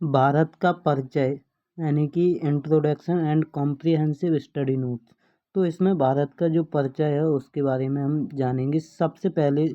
भारत का परिचय यानी कि introduction and comprehensive study notes. तो इसमें भारत का जो परिचय है उसके बारे में हम जानेंगे। सबसे पहले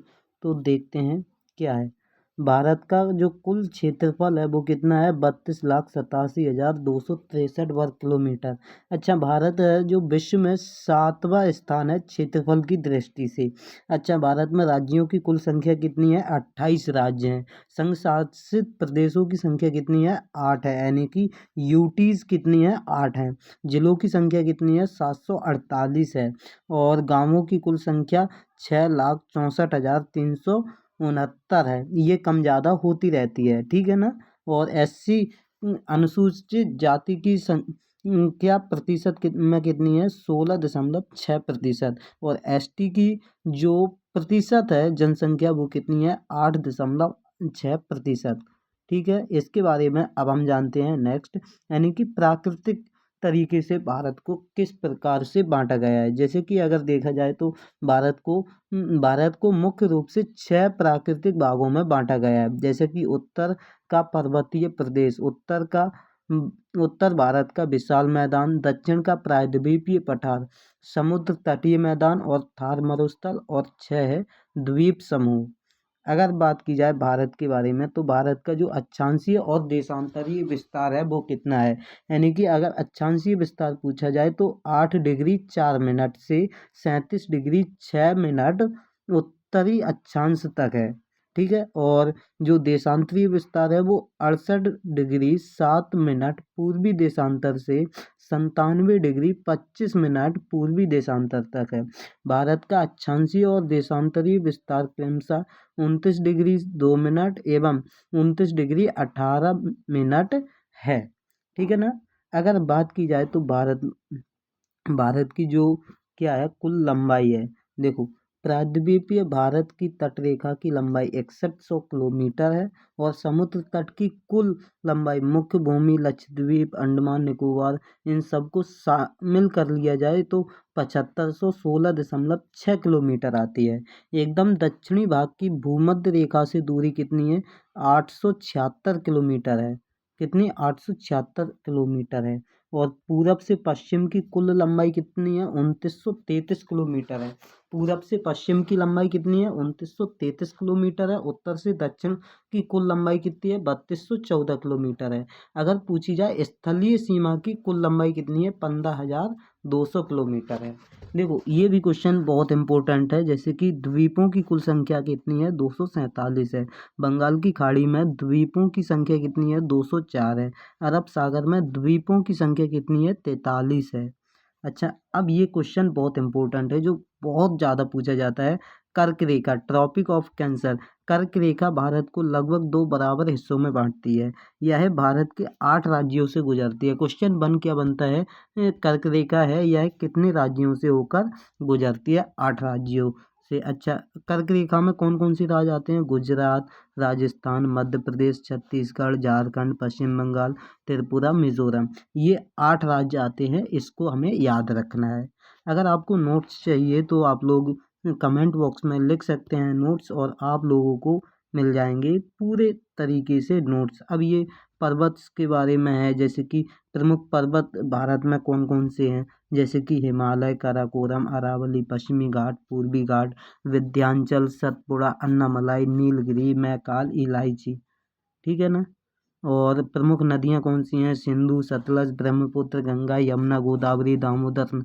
तो देखते हैं क्या है। भारत का जो कुल क्षेत्रफल है वो कितना है, 32,87,263 वर्ग किलोमीटर। अच्छा, भारत है जो विश्व में 7वां स्थान है क्षेत्रफल की दृष्टि से। अच्छा, भारत में राज्यों की कुल संख्या कितनी है, 28 राज्य हैं। संघ शासित प्रदेशों की संख्या कितनी है, 8 है, यानी कि यूटीज कितनी है, 8 है। जिलों की संख्या कितनी है, 748 है। और गांवों की कुल संख्या 6,64,369 है। ये कम ज़्यादा होती रहती है, ठीक है ना। और एससी अनुसूचित जाति की संख्या प्रतिशत में कितनी है, 16.6%। और एसटी की जो प्रतिशत है जनसंख्या वो कितनी है, 8.6%। ठीक है, इसके बारे में अब हम जानते हैं नेक्स्ट, यानी कि प्राकृतिक तरीके से भारत को किस प्रकार से बांटा गया है। जैसे कि अगर देखा जाए तो भारत को मुख्य रूप से 6 प्राकृतिक भागों में बांटा गया है। जैसे कि उत्तर का पर्वतीय प्रदेश, उत्तर भारत का विशाल मैदान, दक्षिण का प्रायद्वीपीय पठार, समुद्र तटीय मैदान और थार मरुस्थल, और 6 है द्वीप समूह। अगर बात की जाए भारत के बारे में तो भारत का जो अक्षांशीय और देशांतरीय विस्तार है वो कितना है, यानी कि अगर अक्षांशीय विस्तार पूछा जाए तो 8 डिग्री 4 मिनट से 37 डिग्री 6 मिनट उत्तरी अक्षांश तक है। ठीक है, और जो देशांतरीय विस्तार है वो 68 डिग्री 7 मिनट पूर्वी देशांतर से 97 डिग्री 25 मिनट पूर्वी देशांतर तक है। भारत का अक्षांशीय और देशांतरीय विस्तार क्रमशः 29 डिग्री 2 मिनट एवं 29 डिग्री 18 मिनट है। ठीक है ना। अगर बात की जाए तो भारत की जो क्या है कुल लंबाई है, देखो, प्रायद्वीपीय भारत की तटरेखा की लंबाई 6100 किलोमीटर है। और समुद्र तट की कुल लंबाई, मुख्य भूमि, लक्षद्वीप, अंडमान निकोबार, इन सबको शामिल कर लिया जाए तो 7516.6 किलोमीटर आती है। एकदम दक्षिणी भाग की भूमध्य रेखा से दूरी कितनी है, 876 किलोमीटर है। कितनी, 876 किलोमीटर है। और पूरब से पश्चिम की कुल लंबाई कितनी है, 2933 किलोमीटर है। पूरब से पश्चिम की लंबाई कितनी है, 2933 किलोमीटर है। उत्तर से दक्षिण की कुल लंबाई कितनी है, 3214 किलोमीटर है। अगर पूछी जाए स्थलीय सीमा की कुल लंबाई कितनी है, 15,200 किलोमीटर है। देखो, ये भी क्वेश्चन बहुत इंपॉर्टेंट है। जैसे कि द्वीपों की कुल संख्या कितनी है, 247 है। बंगाल की खाड़ी में द्वीपों की संख्या कितनी है, 204 है। अरब सागर में द्वीपों की संख्या कितनी है, 43 है। अच्छा, अब ये क्वेश्चन बहुत इंपॉर्टेंट है जो बहुत ज़्यादा पूछा जाता है। कर्क रेखा, ट्रॉपिक ऑफ कैंसर, कर्क रेखा भारत को लगभग 2 बराबर हिस्सों में बांटती है। यह भारत के 8 राज्यों से गुजरती है। क्वेश्चन बन क्या बनता है, कर्क रेखा है यह कितने राज्यों से होकर गुजरती है, 8 राज्यों से। अच्छा, कर्क रेखा में कौन कौन से राज्य आते हैं, गुजरात, राजस्थान, मध्य प्रदेश, छत्तीसगढ़, झारखंड, पश्चिम बंगाल, त्रिपुरा, मिजोरम, ये 8 राज्य आते हैं। इसको हमें याद रखना है। अगर आपको नोट्स चाहिए तो आप लोग कमेंट बॉक्स में लिख सकते हैं नोट्स, और आप लोगों को मिल जाएंगे पूरे तरीके से नोट्स। अब ये पर्वत के बारे में है, जैसे कि प्रमुख पर्वत भारत में कौन कौन से हैं, जैसे कि हिमालय, काराकोरम, अरावली, पश्चिमी घाट, पूर्वी घाट, विंध्याचल, सतपुड़ा, अन्नामलाई, नीलगिरी, मैकाल, इलायची। ठीक है ना। और प्रमुख नदियाँ कौन सी हैं, सिंधु, सतलज, ब्रह्मपुत्र, गंगा, यमुना, गोदावरी, दामोदर,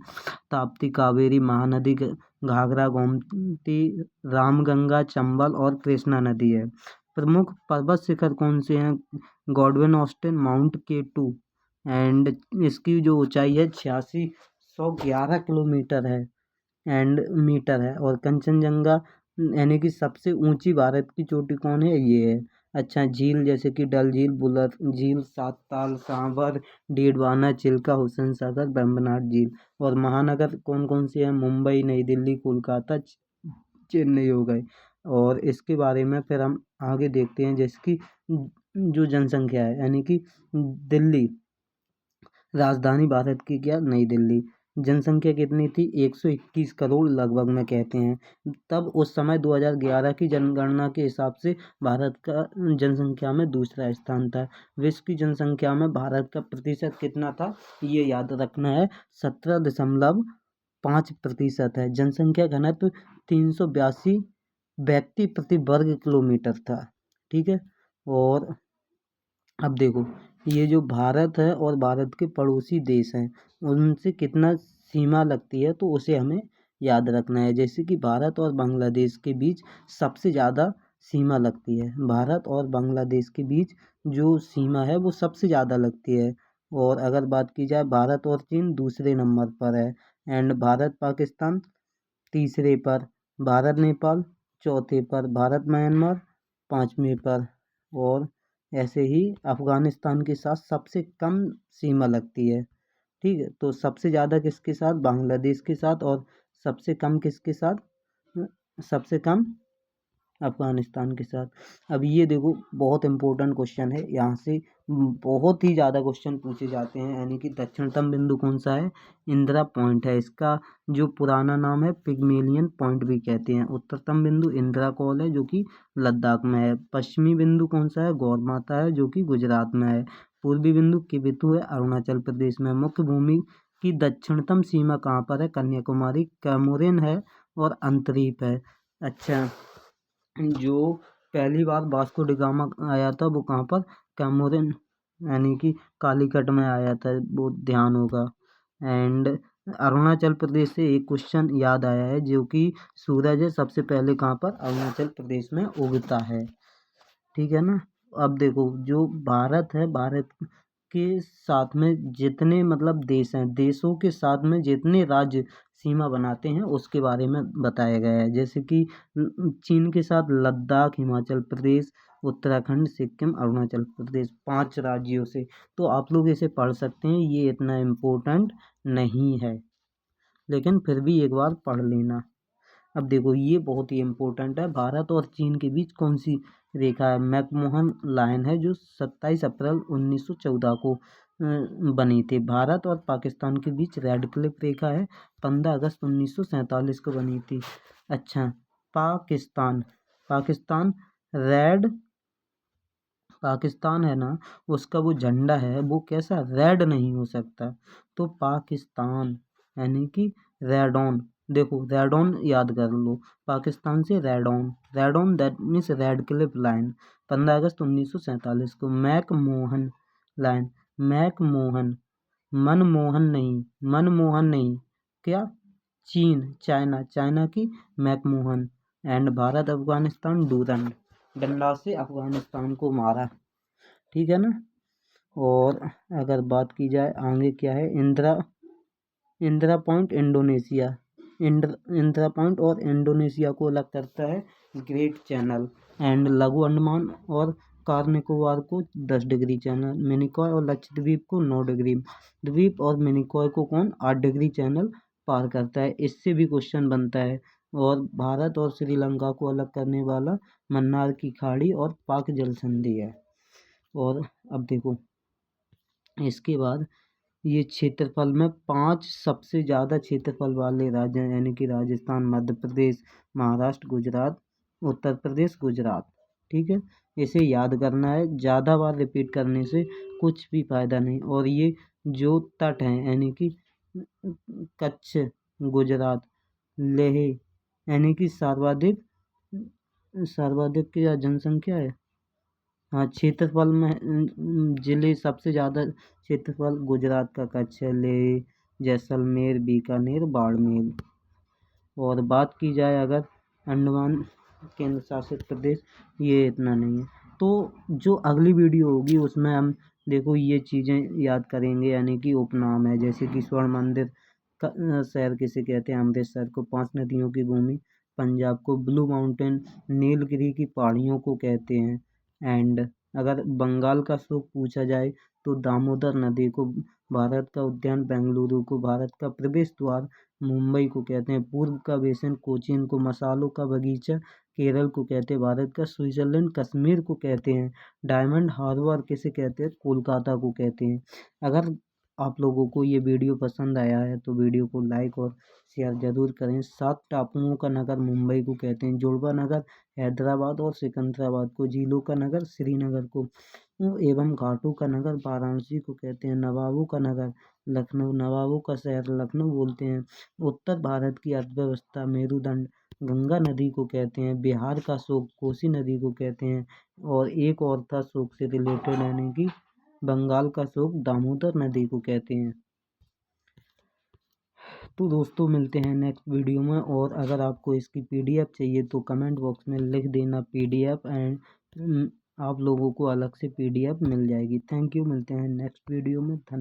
ताप्ती, कावेरी, महानदी, घाघरा, गोमती, रामगंगा, चंबल और कृष्णा नदी है। प्रमुख पर्वत शिखर कौन से हैं, गॉडविन ऑस्टिन, माउंट केटू, एंड इसकी जो ऊंचाई है 8611 किलोमीटर है एंड मीटर है। और कंचनजंगा यानी कि सबसे ऊंची भारत की चोटी कौन है, ये है। अच्छा, झील जैसे कि डल झील, बुलर झील, सात ताल, सांवर, डीडवाना, चिल्का, हुसैन सागर, वेम्बनाड झील। और महानगर कौन कौन से हैं, मुंबई, नई दिल्ली, कोलकाता, चेन्नई हो गए। और इसके बारे में फिर हम आगे देखते हैं, जैसे कि जो जनसंख्या है, यानी कि दिल्ली, राजधानी भारत की क्या, नई दिल्ली। जनसंख्या कितनी थी? 121 करोड़ लगभग में कहते हैं। तब उस समय 2011 की जनगणना के हिसाब से भारत का जनसंख्या में दूसरा स्थान था। विश्व की जनसंख्या में भारत का प्रतिशत कितना था ये याद रखना है, 17.5% है। जनसंख्या घनत्व 382 व्यक्ति प्रति वर्ग किलोमीटर था। ठीक है। और अब देखो, ये जो भारत है और भारत के पड़ोसी देश हैं उनसे कितना सीमा लगती है तो उसे हमें याद रखना है। जैसे कि भारत और बांग्लादेश के बीच सबसे ज़्यादा सीमा लगती है। भारत और बांग्लादेश के बीच जो सीमा है वो सबसे ज़्यादा लगती है। और अगर बात की जाए, भारत और चीन दूसरे नंबर पर है, एंड भारत पाकिस्तान तीसरे पर, भारत नेपाल चौथे पर, भारत म्यांमार पाँचवें पर, और ऐसे ही अफगानिस्तान के साथ सबसे कम सीमा लगती है। ठीक है, तो सबसे ज़्यादा किसके साथ? बांग्लादेश के साथ। और सबसे कम किसके साथ? सबसे कम अफगानिस्तान के साथ। अब ये देखो, बहुत इंपॉर्टेंट क्वेश्चन है, यहाँ से बहुत ही ज़्यादा क्वेश्चन पूछे जाते हैं। यानी कि दक्षिणतम बिंदु कौन सा है? इंदिरा पॉइंट है। इसका जो पुराना नाम है पिग्मेलियन पॉइंट भी कहते हैं। उत्तरतम बिंदु इंदिरा कॉल है जो कि लद्दाख में है। पश्चिमी बिंदु कौन सा है? गौर माता है जो कि गुजरात में है। पूर्वी बिंदु किबिथु है, अरुणाचल प्रदेश में। मुख्य भूमि की दक्षिणतम सीमा कहाँ पर है? कन्याकुमारी, कैमोरिन है और अंतरीप है। अच्छा, जो पहली बार वास्को डी गामा आया था वो कहाँ पर? कैमोरिन यानी कि कालीकट में आया था, वो ध्यान होगा। एंड अरुणाचल प्रदेश से एक क्वेश्चन याद आया है, जो कि सूरज है सबसे पहले कहाँ पर? अरुणाचल प्रदेश में उगता है। ठीक है ना। अब देखो, जो भारत है, भारत के साथ में जितने मतलब देश हैं, देशों के साथ में जितने राज्य सीमा बनाते हैं उसके बारे में बताया गया है। जैसे कि चीन के साथ लद्दाख, हिमाचल प्रदेश, उत्तराखंड, सिक्किम, अरुणाचल प्रदेश, 5 राज्यों से। तो आप लोग इसे पढ़ सकते हैं, ये इतना इम्पोर्टेंट नहीं है, लेकिन फिर भी एक बार पढ़ लेना। अब देखो, ये बहुत ही इम्पोर्टेंट है। भारत और चीन के बीच कौन सी रेखा है? मैकमोहन लाइन है, जो 27 अप्रैल 1914 को बनी थी। भारत और पाकिस्तान के बीच रेड क्लिफ रेखा है, 15 अगस्त 1947 को बनी थी। अच्छा, पाकिस्तान पाकिस्तान रेड पाकिस्तान है ना, उसका वो झंडा है वो कैसा? रेड नहीं हो सकता। तो पाकिस्तान यानी कि रेड ऑन। देखो, रेड ऑन याद कर लो, पाकिस्तान से red on, red on that means red Cliff line, 15 अगस्त 1947 को। मैकमोहन लाइन, मैकमोहन, मनमोहन नहीं, मनमोहन नहीं, क्या? चीन, चाइना, चाइना की McMahon. And Bharat Afghanistan Durand, डंडा से अफगानिस्तान को मारा। ठीक है ना। और अगर बात की जाए आगे क्या है, Indira Indira point Indonesia, Indira point और इंडोनेशिया को अलग करता है ग्रेट चैनल। एंड लघु अंडमान और कार निकोबार को 10 डिग्री चैनल, मिनिकॉय और लक्षद्वीप को 9 डिग्री, द्वीप और मिनिकॉय को कौन 8 डिग्री चैनल पार करता है। इससे भी क्वेश्चन बनता है। और भारत और श्रीलंका को अलग करने वाला मन्नार की खाड़ी और पाक जल संधि है। और अब देखो, इसके बाद ये क्षेत्रफल में 5 सबसे ज़्यादा क्षेत्रफल वाले राज्य हैं, यानी कि राजस्थान, मध्य प्रदेश, महाराष्ट्र, गुजरात, उत्तर प्रदेश, गुजरात। ठीक है, इसे याद करना है, ज़्यादा बार रिपीट करने से कुछ भी फायदा नहीं। और ये जो तट हैं यानी कि कच्छ, गुजरात, लेह, यानी कि सर्वाधिक सर्वाधिक की जनसंख्या है। हाँ, क्षेत्रफल में जिले सबसे ज़्यादा क्षेत्रफल गुजरात का कच्छ है, लेह, जैसलमेर, बीकानेर, बाड़मेर। और बात की जाए अगर अंडमान केंद्र शासित प्रदेश, ये इतना नहीं है। तो जो अगली वीडियो होगी उसमें हम देखो ये चीज़ें याद करेंगे, यानी कि उपनाम है, जैसे कि स्वर्ण मंदिर का शहर किसे कहते हैं? अमृतसर को। 5 नदियों की भूमि पंजाब को। ब्लू माउंटेन नीलगिरी की पहाड़ियों को कहते हैं। एंड अगर बंगाल का शोक पूछा जाए तो दामोदर नदी को। भारत का उद्यान बेंगलुरु को। भारत का प्रवेश द्वार मुंबई को कहते हैं। पूर्व का बेसिन कोचीन को। मसालों का बगीचा केरल को कहते हैं। भारत का स्विट्जरलैंड कश्मीर को कहते हैं। डायमंड हार्बर किसे कहते हैं? कोलकाता को कहते हैं। अगर आप लोगों को ये वीडियो पसंद आया है तो वीडियो को लाइक और शेयर ज़रूर करें। 7 टापुओं का नगर मुंबई को कहते हैं, जुड़वा नगर हैदराबाद और सिकंदराबाद को, झीलों का नगर श्रीनगर को एवं घाटों का नगर वाराणसी को कहते हैं, नवाबों का नगर लखनऊ, नवाबों का शहर लखनऊ बोलते हैं। उत्तर भारत की अर्थव्यवस्था मेरुदंड गंगा नदी को कहते हैं, बिहार का शोक कोसी नदी को कहते हैं, और एक और था शोक से रिलेटेड यानी कि बंगाल का शोक दामोदर नदी को कहते हैं। तो दोस्तों मिलते हैं नेक्स्ट वीडियो में, और अगर आपको इसकी पीडीएफ चाहिए तो कमेंट बॉक्स में लिख देना पीडीएफ, एंड आप लोगों को अलग से पीडीएफ मिल जाएगी। थैंक यू, मिलते हैं नेक्स्ट वीडियो में। धन्यवाद।